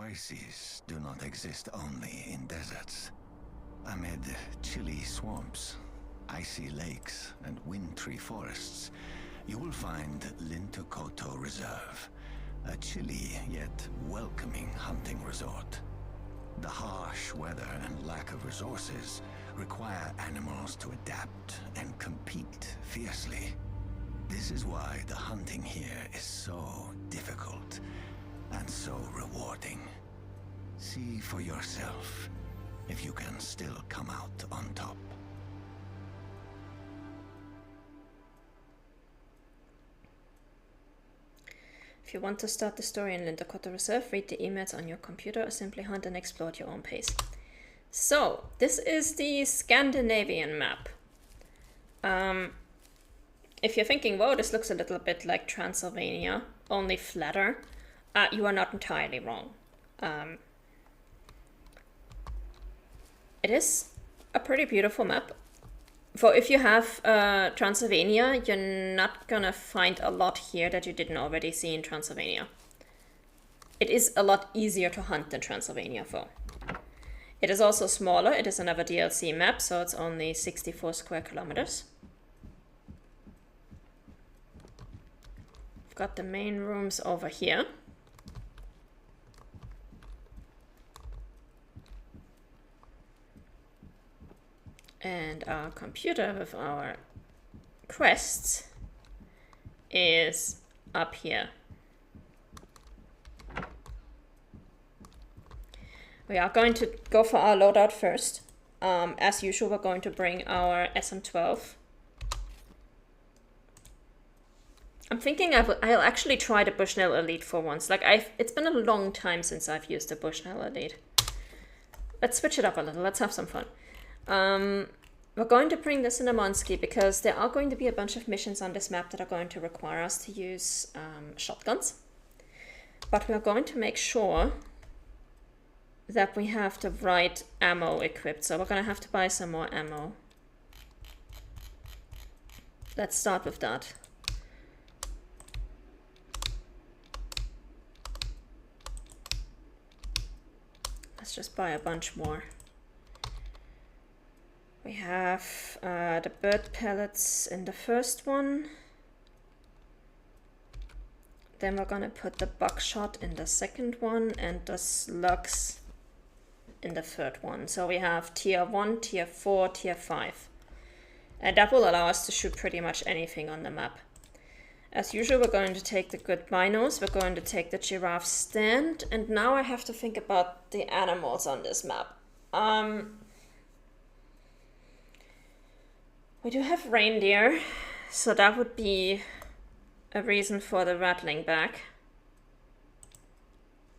oases do not exist only in deserts. Amid chilly swamps, icy lakes, and wintry forests, you will find Lintokoto Reserve, a chilly yet welcoming hunting resort. The harsh weather and lack of resources require animals to adapt and compete fiercely. This is why the hunting here is so difficult and so rewarding. See for yourself if you can still come out on top. If you want to start the story in Lintokoto Reserve, read the emails on your computer or simply hunt and explore at your own pace. So, this is the Scandinavian map. If you're thinking, whoa, this looks a little bit like Transylvania, only flatter, you are not entirely wrong. It is a pretty beautiful map. For if you have Transylvania, you're not gonna find a lot here that you didn't already see in Transylvania. It is a lot easier to hunt than Transylvania, though. It is also smaller. It is another DLC map, so it's only 64 square kilometers. We've got the main rooms over here. And our computer with our quests is up here. We are going to go for our loadout first. As usual, we're going to bring our SM-12. I'm thinking I'll actually try the Bushnell Elite for once. Like it's been a long time since I've used the Bushnell Elite. Let's switch it up a little. Let's have some fun. We're going to bring this in a Monsky because there are going to be a bunch of missions on this map that are going to require us to use shotguns. But we're going to make sure that we have the right ammo equipped. So we're going to have to buy some more ammo. Let's start with that. Let's just buy a bunch more. We have the bird pellets in the first one. Then we're gonna put the buckshot in the second one and the slugs in the third one. So we have tier 1, tier 4, tier 5. And that will allow us to shoot pretty much anything on the map. As usual, we're going to take the good binos, we're going to take the giraffe stand, and now I have to think about the animals on this map. We do have reindeer, so that would be a reason for the rattling back.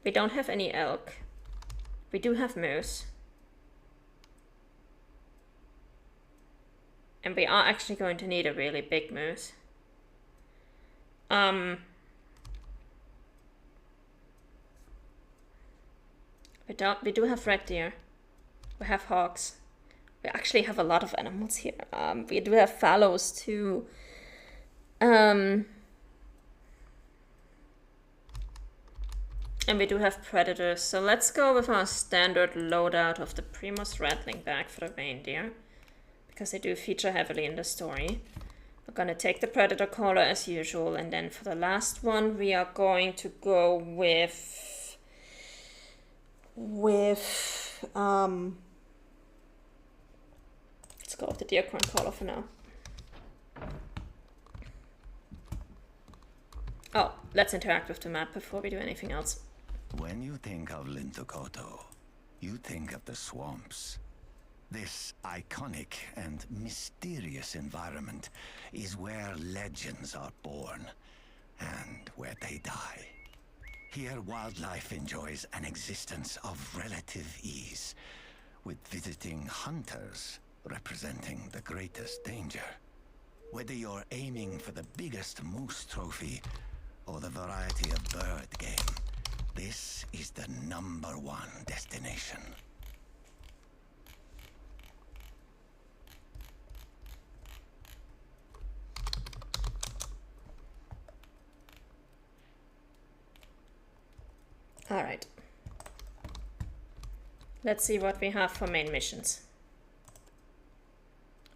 We don't have any elk. We do have moose. And we are actually going to need a really big moose. We do have red deer. We have hogs. We actually have a lot of animals here. We do have fallows too. And we do have predators. So let's go with our standard loadout of the Primus rattling back for the reindeer, because they do feature heavily in the story. We're gonna take the predator collar as usual, and then for the last one we are going to go with let's go with the deer corn collar for now. Oh, let's interact with the map before we do anything else. When you think of Lintokoto, you think of the swamps. This iconic and mysterious environment is where legends are born and where they die. Here, wildlife enjoys an existence of relative ease, with visiting hunters representing the greatest danger. Whether you're aiming for the biggest moose trophy or the variety of bird game, this is the #1 destination. All right. Let's see what we have for main missions.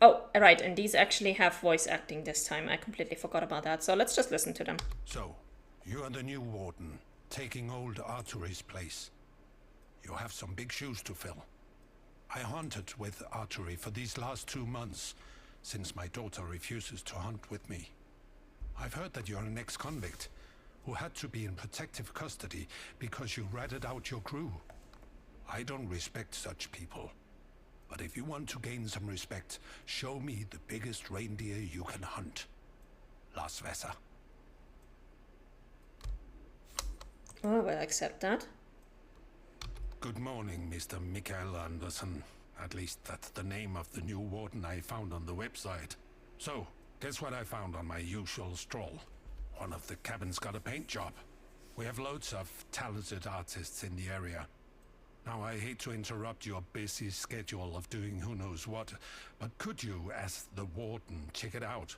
Oh, right, and these actually have voice acting this time. I completely forgot about that, so let's just listen to them. So, you are the new warden, taking old Arturi's place. You have some big shoes to fill. I hunted with Arturi for these last 2 months, since my daughter refuses to hunt with me. I've heard that you're an ex-convict, who had to be in protective custody because you ratted out your crew. I don't respect such people. But if you want to gain some respect, show me the biggest reindeer you can hunt. Las Vesa. Oh, I will accept that. Good morning, Mr. Mikael Anderson. At least that's the name of the new warden I found on the website. So, guess what I found on my usual stroll? One of the cabins got a paint job. We have loads of talented artists in the area. Now, I hate to interrupt your busy schedule of doing who knows what, but could you, as the warden, check it out?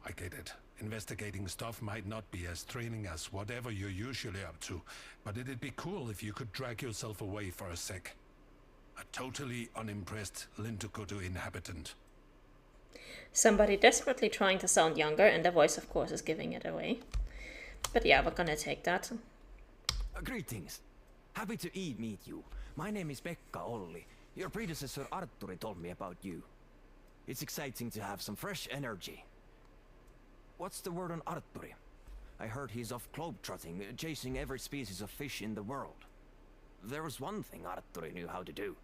I get it. Investigating stuff might not be as thrilling as whatever you're usually up to, but it'd be cool if you could drag yourself away for a sec. A totally unimpressed Lintukutu inhabitant. Somebody desperately trying to sound younger, and the voice, of course, is giving it away. But yeah, we're gonna take that. Greetings. Happy to meet you. My name is Pekka Olli. Your predecessor Arturi told me about you. It's exciting to have some fresh energy. What's the word on Arturi? I heard he's off globetrotting, chasing every species of fish in the world. There was one thing Arturi knew how to do.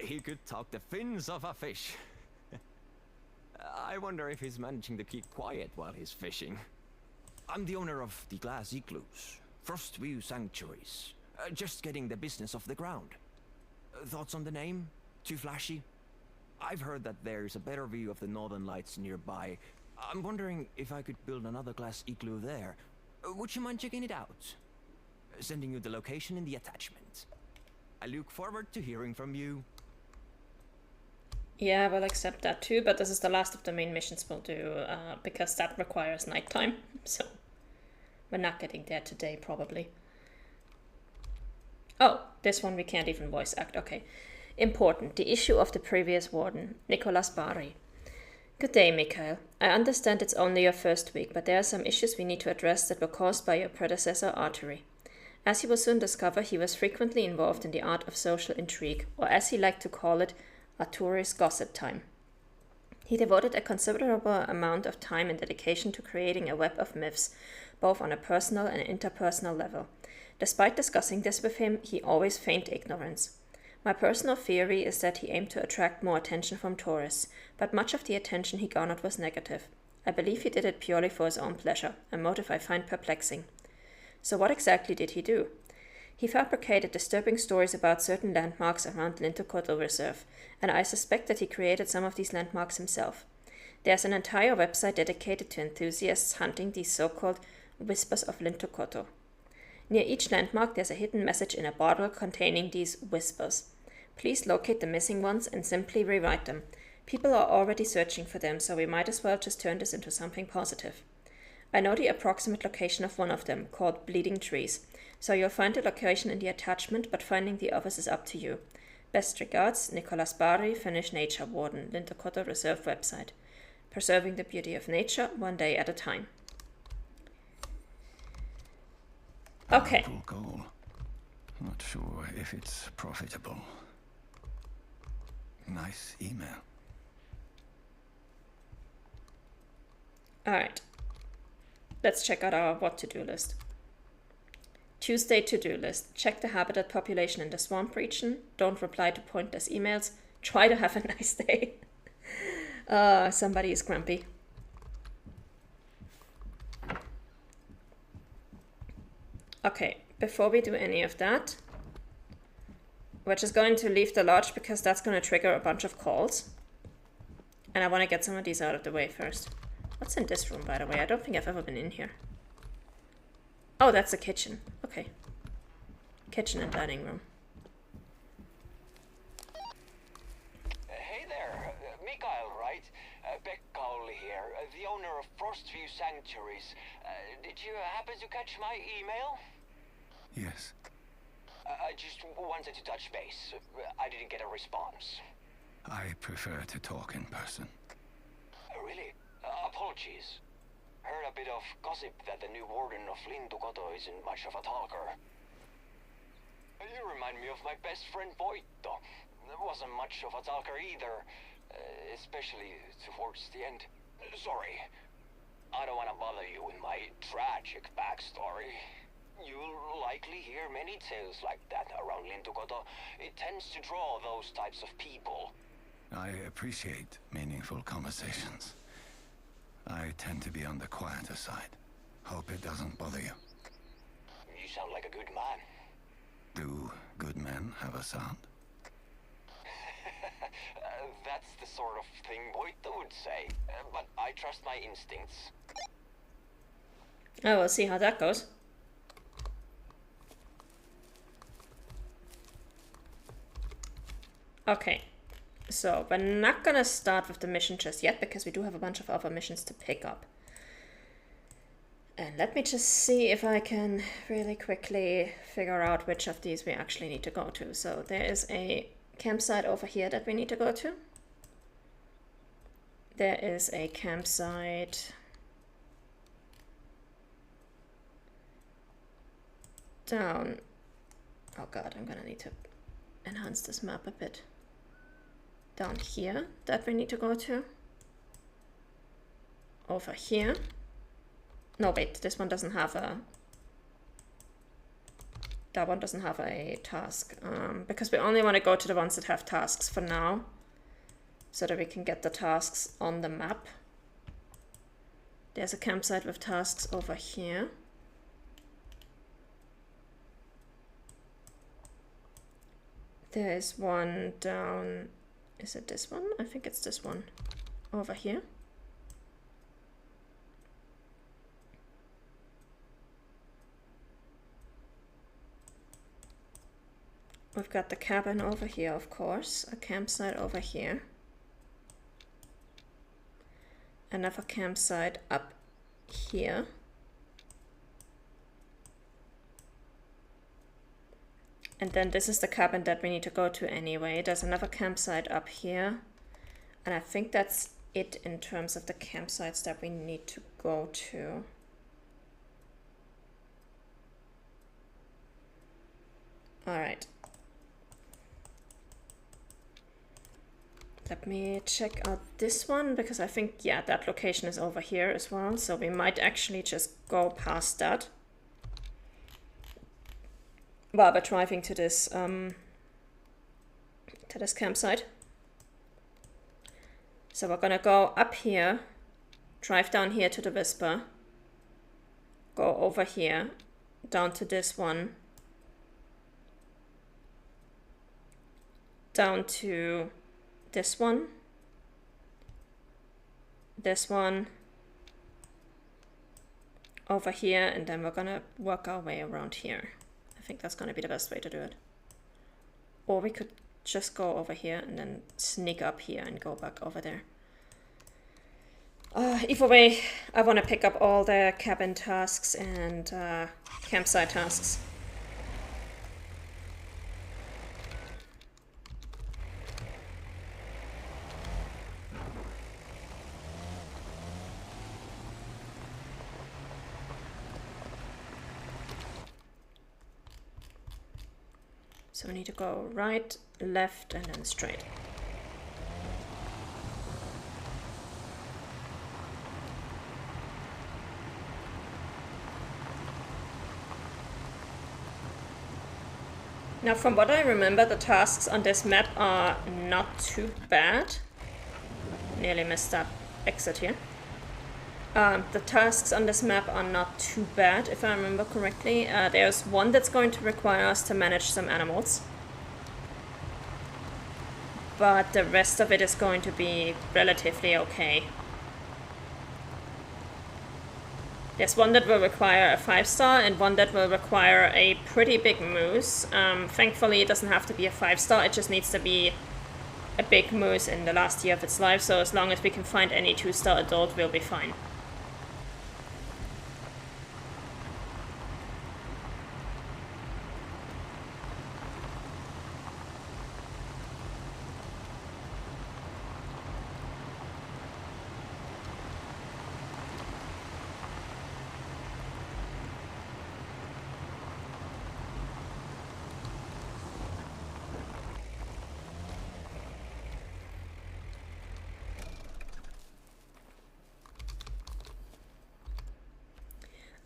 He could talk the fins of a fish. I wonder if he's managing to keep quiet while he's fishing. I'm the owner of the glass igloos, Frost View Sanctuaries. Just getting the business off the ground. Thoughts on the name? Too flashy? I've heard that there's a better view of the northern lights nearby. I'm wondering if I could build another glass igloo there. Would you mind checking it out? Sending you the location in the attachment. I look forward to hearing from you. Yeah, we'll accept that too, but this is the last of the main missions we'll do, because that requires nighttime, so we're not getting there today, probably. Oh, this one we can't even voice act, okay. Important, the issue of the previous warden, Nicolas Bari. Good day, Mikael. I understand it's only your first week, but there are some issues we need to address that were caused by your predecessor, Arturi. As you will soon discover, he was frequently involved in the art of social intrigue, or as he liked to call it, Arturi's gossip time. He devoted a considerable amount of time and dedication to creating a web of myths, both on a personal and interpersonal level. Despite discussing this with him, he always feigned ignorance. My personal theory is that he aimed to attract more attention from tourists, but much of the attention he garnered was negative. I believe he did it purely for his own pleasure, a motive I find perplexing. So what exactly did he do? He fabricated disturbing stories about certain landmarks around Lintukoto Reserve, and I suspect that he created some of these landmarks himself. There's an entire website dedicated to enthusiasts hunting these so-called whispers of Lintukoto. Near each landmark there's a hidden message in a bottle containing these whispers. Please locate the missing ones and simply rewrite them. People are already searching for them, so we might as well just turn this into something positive. I know the approximate location of one of them, called Bleeding Trees, so you'll find the location in the attachment, but finding the others is up to you. Best regards, Nicolas Bari, Finnish Nature Warden, Lintukoto Reserve website. Preserving the beauty of nature, one day at a time. Okay. Noble goal. Not sure if it's profitable. Nice email. Alright. Let's check out our what to-do list. Tuesday to-do list. Check the habitat population in the swamp region. Don't reply to pointless emails. Try to have a nice day. Somebody is grumpy. Okay, before we do any of that, we're just going to leave the lodge because that's going to trigger a bunch of calls. And I want to get some of these out of the way first. What's in this room, by the way? I don't think I've ever been in here. Oh, that's the kitchen. Okay. Kitchen and dining room. Hey there, Mikael, right? Pekka Olli here, the owner of Frostview Sanctuaries. Did you happen to catch my email? Yes. I just wanted to touch base. I didn't get a response. I prefer to talk in person. Really? Apologies. Heard a bit of gossip that the new warden of Lintukoto isn't much of a talker. You remind me of my best friend Voitto. Wasn't much of a talker either, especially towards the end. Sorry. I don't want to bother you with my tragic backstory. You'll likely hear many tales like that around Lintukoto. It tends to draw those types of people. I appreciate meaningful conversations. I tend to be on the quieter side. Hope it doesn't bother you. You sound like a good man. Do good men have a sound? That's the sort of thing Voitto would say, but I trust my instincts. Oh, we'll see how that goes. Okay, so we're not gonna start with the mission just yet because we do have a bunch of other missions to pick up. And let me just see if I can really quickly figure out which of these we actually need to go to. So there is a campsite over here that we need to go to. There is a campsite down. Oh god, I'm gonna need to enhance this map a bit. Down here that we need to go to. Over here. No, wait, this one doesn't have a... That one doesn't have a task. Because we only want to go to the ones that have tasks for now. So that we can get the tasks on the map. There's a campsite with tasks over here. There is one down... Is it this one? I think it's this one. Over here. We've got the cabin over here, of course. A campsite over here. Another campsite up here. And then this is the cabin that we need to go to anyway. There's another campsite up here. And I think that's it in terms of the campsites that we need to go to. All right. Let me check out this one because I think, yeah, that location is over here as well. So we might actually just go past that while we're driving to this campsite. So we're gonna go up here, drive down here to the Whisper, go over here, down to this one, down to this one, over here, and then we're gonna work our way around here. I think that's gonna be the best way to do it. Or we could just go over here and then sneak up here and go back over there. Either way, I want to pick up all the cabin tasks and campsite tasks. So we need to go right, left, and then straight. Now, from what I remember, the tasks on this map are not too bad. Nearly missed that exit here. The tasks on this map are not too bad, if I remember correctly. There's one that's going to require us to manage some animals. But the rest of it is going to be relatively okay. There's one that will require a 5-star and one that will require a pretty big moose. Thankfully, it doesn't have to be a 5-star, it just needs to be a big moose in the last year of its life. So as long as we can find any 2-star adult, we'll be fine.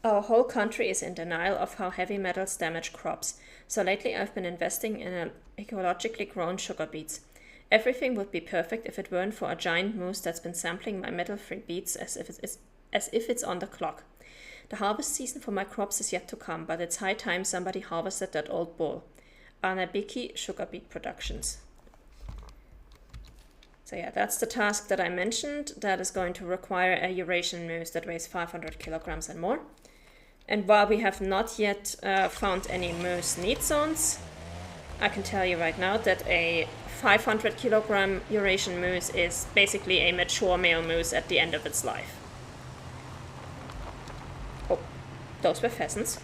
Our whole country is in denial of how heavy metals damage crops, so lately I've been investing in ecologically grown sugar beets. Everything would be perfect if it weren't for a giant moose that's been sampling my metal-free beets as if it's on the clock. The harvest season for my crops is yet to come, but it's high time somebody harvested that old bull. Anabiki Sugar Beet Productions. So yeah, that's the task that I mentioned. That is going to require a Eurasian moose that weighs 500 kilograms and more. And while we have not yet found any moose need zones, I can tell you right now that a 500 kilogram Eurasian moose is basically a mature male moose at the end of its life. Oh, those were pheasants.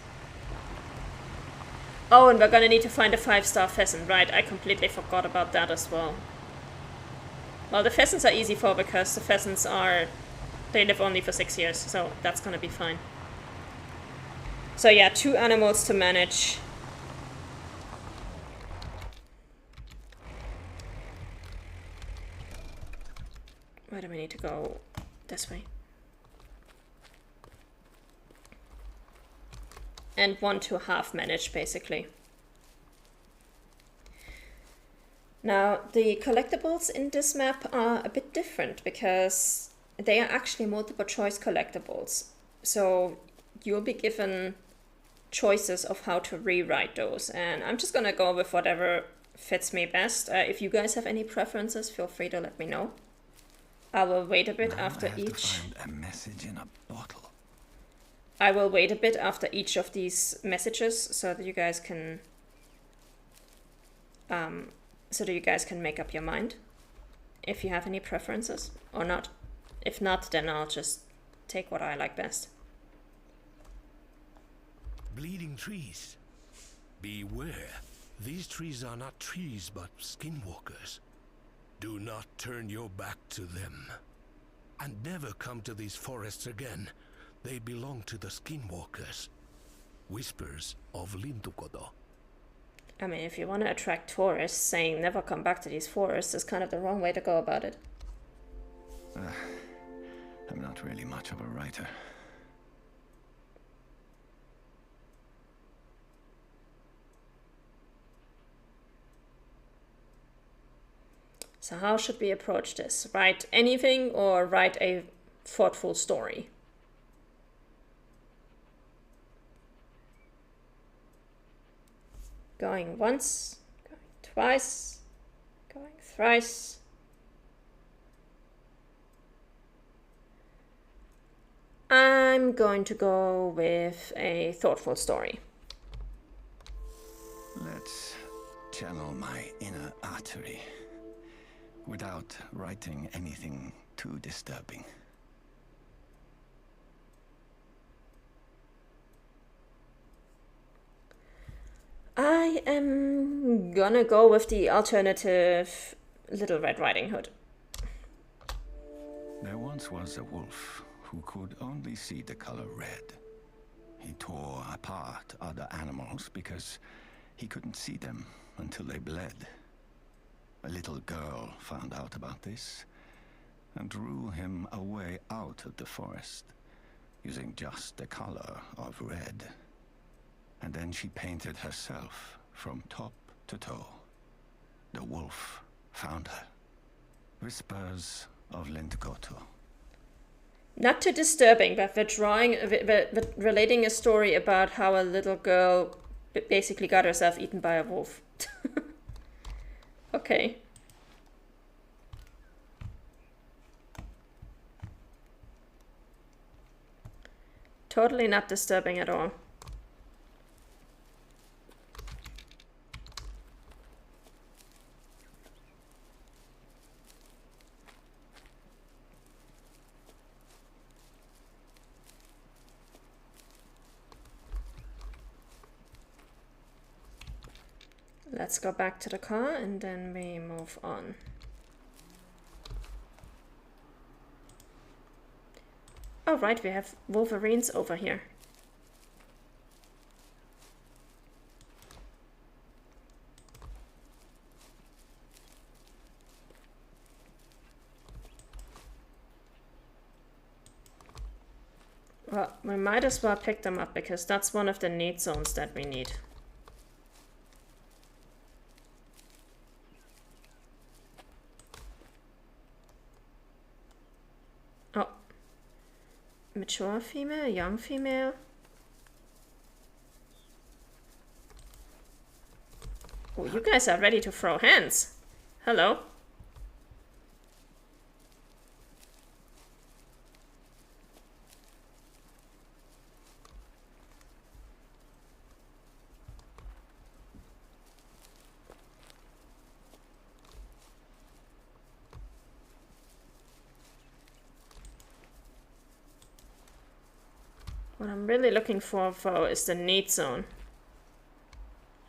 Oh, and we're gonna need to find a 5-star pheasant, right? I completely forgot about that as well. Well, the pheasants are easy for because the pheasants they live only for 6 years, so that's gonna be fine. So yeah, 2 animals to manage. Where do we need to go? This way. And 1 to half manage, basically. Now, the collectibles in this map are a bit different because they are actually multiple choice collectibles. So you'll be given choices of how to rewrite those. And I'm just gonna go with whatever fits me best. If you guys have any preferences, feel free to let me know. I will wait a bit after each. To find a message in a bottle. I will wait a bit after each of these messages so that you guys can make up your mind if you have any preferences or not. If not, then I'll just take what I like best. Bleeding trees. Beware. These trees are not trees but skinwalkers. Do not turn your back to them. And never come to these forests again. They belong to the skinwalkers. Whispers of Lintukoto. I mean, if you want to attract tourists, saying never come back to these forests is kind of the wrong way to go about it. I'm not really much of a writer. So how should we approach this? Write anything or write a thoughtful story? Going once, going twice, going thrice. I'm going to go with a thoughtful story. Let's channel my inner artery without writing anything too disturbing. I am gonna go with the alternative Little Red Riding Hood. There once was a wolf who could only see the color red. He tore apart other animals because he couldn't see them until they bled. A little girl found out about this and drew him a way out of the forest using just the color of red. And then she painted herself from top to toe. The wolf found her. Whispers of Lintukoto. Not too disturbing, but but relating a story about how a little girl basically got herself eaten by a wolf. Okay. Totally not disturbing at all. Let's go back to the car and then we move on. Oh right, we have wolverines over here. Well, we might as well pick them up because that's one of the need zones that we need. Oh. Mature female, young female. Oh, you guys are ready to throw hands. Hello. What I'm really looking for is the need zone.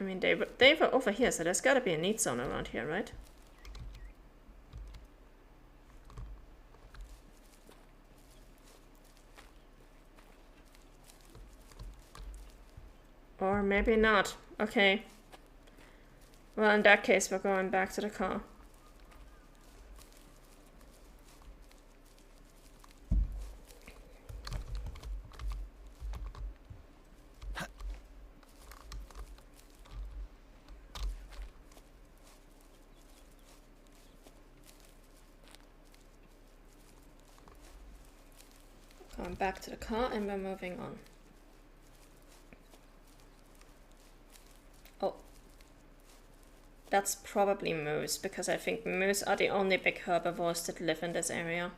I mean, they were over here, so there's gotta be a need zone around here, right? Or maybe not. Okay. Well, in that case, we're going back to the car. Going back to the car and we're moving on. Oh. That's probably moose, because I think moose are the only big herbivores that live in this area.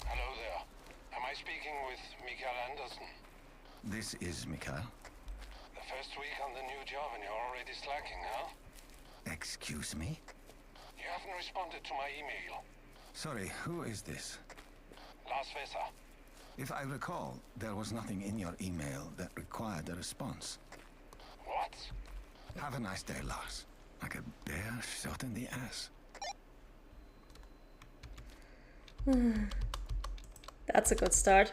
Hello there. Am I speaking with Mikael Anderson? This is Mikael. The first week on the new job and you're already slacking, huh? Excuse me? You haven't responded to my email. Sorry, who is this? Las Vesa. If I recall, there was nothing in your email that required a response. What? Have a nice day, Lars. Like a bear shot in the ass. That's a good start.